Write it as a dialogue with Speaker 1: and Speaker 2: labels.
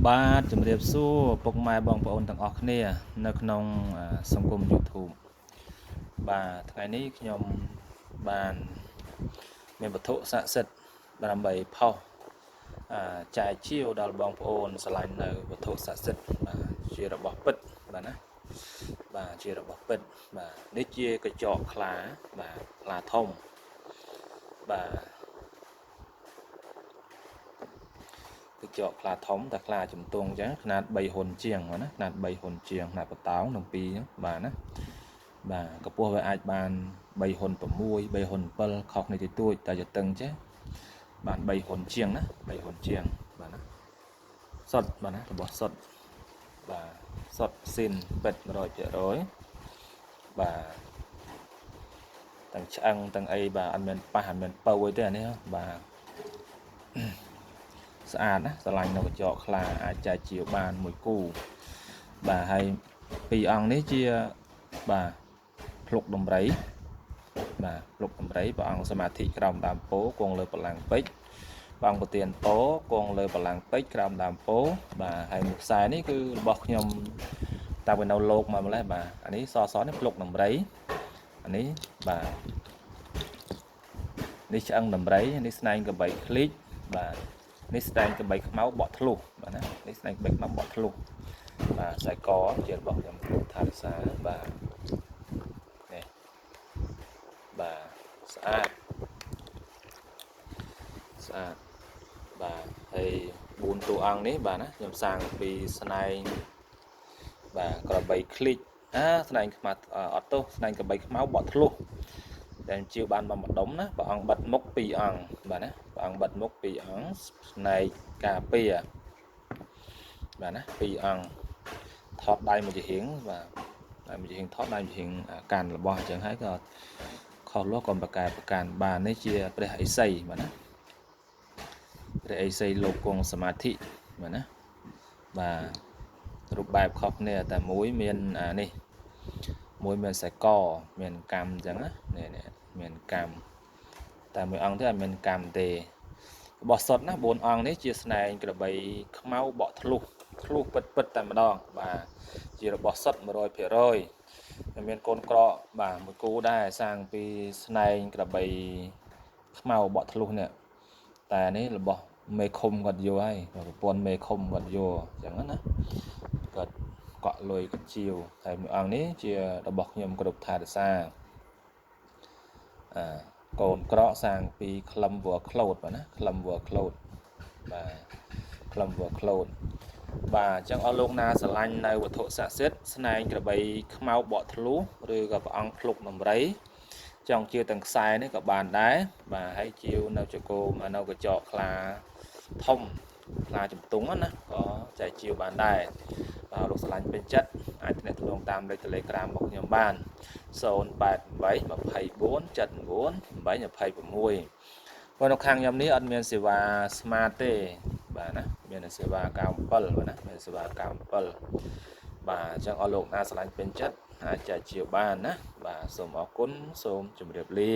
Speaker 1: បាទជំរាបសួរពុកម៉ែបងប្អូនទាំងអស់គ្នានៅក្នុងសង្គម YouTube បាទថ្ងៃនេះខ្ញុំបានមានវត្ថុស័ក្តិសិទ្ធិដើម្បីផុសចែកជាវដល់បងប្អូនឆ្លាញ់នៅវត្ថុស័ក្តិសិទ្ធិបាទជារបស់ពិតបាទណាបាទជារបស់ពិតបាទនេះជាកញ្ចក់ខ្លាបាទខ្លាធំបាទកញ្ចក់ខ្លាធំតែខ្លាជំទង់អញ្ចឹងຂະຫນាត3ហ៊ុនជាងបាទណាຂະຫນាត3ហ៊ុនជាងຂະຫນាតបតោងទាំងពីរបាទណាបាទកម្ពស់វាអាចបាន3ហ៊ុន6 3ហ៊ុន7ខុសគ្នាតិចតួចតែចតឹងចេះបាន3ហ៊ុនជាងណា3ហ៊ុនជាងបាទណាសុតបាទណារបស់សុតបាទសុតស៊ីនពេត 100% បាទទាំងឆ្អឹងទាំងអីបាទអត់មានប៉ះអត់មានពៅអីទេអានេះបាទស្អាតណាស្រឡាញ់នៅកញ្ចក់ខ្លាអាចចែកជាបានមួយគូបាទហើយពីរអង្គនេះជាបាទភ្លុកដំរីបាទភ្លុកដំរីព្រះអង្គសមាធិក្រោមដើមពោគង់លើបល្ល័ង្កពេជ្រព្រះអង្គប្រទានពរគង់លើបល្ល័ង្កពេជ្រក្រោមដើមពោបាទហើយមួយខ្សែនេះគឺរបស់ខ្ញុំតាំងពីនៅលោកមកម្លេះបាទអានេះសនេះភ្លុកដំរីអានេះបាទនេះឆ្អឹងដំរីនេះស្នែងកបីឃ្លីកបាទនេះស្នែងកបីខ្មៅបក់ធ្លុះបាទណានេះស្នែងកបីខ្មៅបក់ធ្លុះបាទខ្សែកជារបស់ខ្ញុំថារិសាបាទនេះបាទស្អាតបាទហើយ4តួអង្គនេះបាទណាខ្ញុំសាងពីស្នែងបាទក្របីឃ្លីកស្នែងខ្មាត់អត់ទោសស្នែងកបីខ្មៅបក់ធ្លុះតែជាបានមកម្ដុំណាព្រះអង្គបិទមុខ2អង្គបាទណាព្រះអង្គបិទមុខ2អង្គស្នែកការពារបាទណា2អង្គថតដៃមួយជារៀងបាទដៃមួយជារៀងថតដៃមួយជារៀងកាន់របស់អញ្ចឹងហើយក៏ខុសលោះក៏ប្រកែប្រកាន់បាទនេះជាព្រះឥសីបាទណាព្រះឥសីលោកគង់សមាធិបាទណាបាទរូបបែបខុសគ្នាតែមួយមាននេះមួយមានខ្សែកមានកម្មអញ្ចឹងណានេះមានកម្មតែមួយអង្គទៀតអត់មានកម្មទេរបស់សុតណា4អង្គនេះជាស្នែងក្របីខ្មៅបក់ធ្លុះពិតតែម្ដងបាទជារបស់សុត 100% មានកូនក្រកបាទមួយគូដែរសាងពីស្នែងក្របីខ្មៅបក់ធ្លុះនេះតែនេះរបស់មេឃុំគាត់យកហើយប្រពន្ធមេឃុំគាត់យកអញ្ចឹងណាគាត់កក់លុយគាត់ជាវតែមួយអង្គនេះជារបស់ខ្ញុំគ្រប់ថែរក្សាកូនក្រកសាងពីក្លឹមវัวក្លូតបាទណាក្លឹមវัวក្លូតបាទក្លឹមវัวក្លូតបាទអញ្ចឹងអស់លោកណាស្រឡាញ់នៅវត្ថុស័ក្តិសិទ្ធិស្នែងក្របីខ្មៅបក់ធ្លុះឬក៏ព្រះអង្គភ្លុកដំរីចង់ជាទាំងខ្សែនេះក៏បានដែរបាទហើយជាវនៅចកោមនៅកញ្ចក់ខ្លាធំខ្លាជំទង់ណាក៏ចែកជាវបានដែរបាទលោកស្រឡាញ់ពេញចិត្តអាចទំនាក់ទំនងតាមលេខ Telegram របស់ខ្ញុំបាន088 24 79 826នៅខាងខ្ញុំនេះអត់មានសេវា Smart ទេបាទណាមានសេវា97បាទណាមានសេវា97បាទអញ្ចឹងអស់លោកណាស្រឡាញ់ពេញចិត្តអាចចែកជាវបានណាបាទសូមអរគុណសូមជម្រាបលា